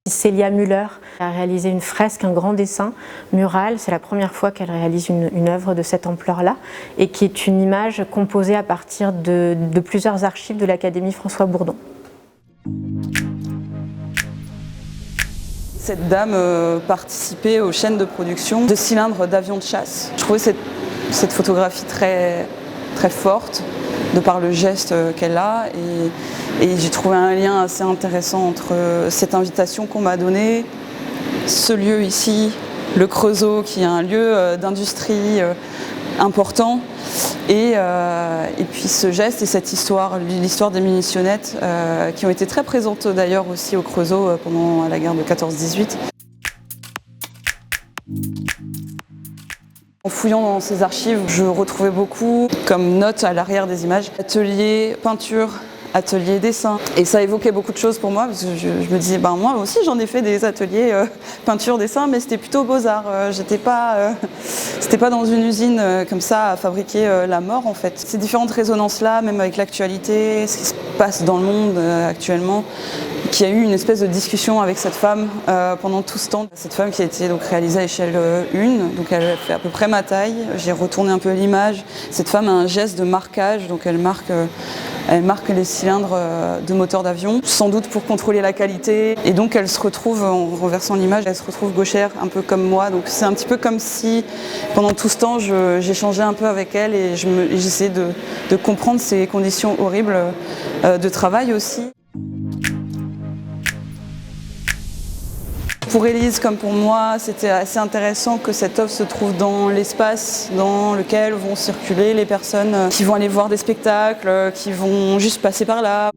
Célia Müller a réalisé une fresque, un grand dessin mural. C'est la première fois qu'elle réalise une œuvre de cette ampleur-là et qui est une image composée à partir de plusieurs archives de l'Académie François Bourdon. Cette dame participait aux chaînes de production de cylindres d'avions de chasse. Je trouvais cette photographie très, très forte de par le geste qu'elle a et j'ai trouvé un lien assez intéressant entre cette invitation qu'on m'a donnée, ce lieu ici, le Creusot qui est un lieu d'industrie important et puis ce geste et cette histoire, l'histoire des munitionnettes qui ont été très présentes d'ailleurs aussi au Creusot pendant la guerre de 14-18. En fouillant dans ces archives, je retrouvais beaucoup comme notes à l'arrière des images, atelier peinture, atelier dessin. Et ça évoquait beaucoup de choses pour moi, parce que je me disais, moi aussi j'en ai fait des ateliers peinture, dessin, mais c'était plutôt beaux-arts. C'était pas dans une usine comme ça à fabriquer la mort en fait. Ces différentes résonances-là, même avec l'actualité, ce qui se passe dans le monde actuellement, qui a eu une espèce de discussion avec cette femme pendant tout ce temps. Cette femme qui a été donc réalisée à échelle 1, donc elle fait à peu près ma taille. J'ai retourné un peu l'image. Cette femme a un geste de marquage, donc elle marque les cylindres de moteur d'avion, sans doute pour contrôler la qualité. Et donc elle se retrouve, en renversant l'image, elle se retrouve gauchère, un peu comme moi. Donc c'est un petit peu comme si, pendant tout ce temps, j'échangeais un peu avec elle et j'essayais de comprendre ces conditions horribles de travail aussi. Pour Élise, comme pour moi, c'était assez intéressant que cette œuvre se trouve dans l'espace dans lequel vont circuler les personnes qui vont aller voir des spectacles, qui vont juste passer par là.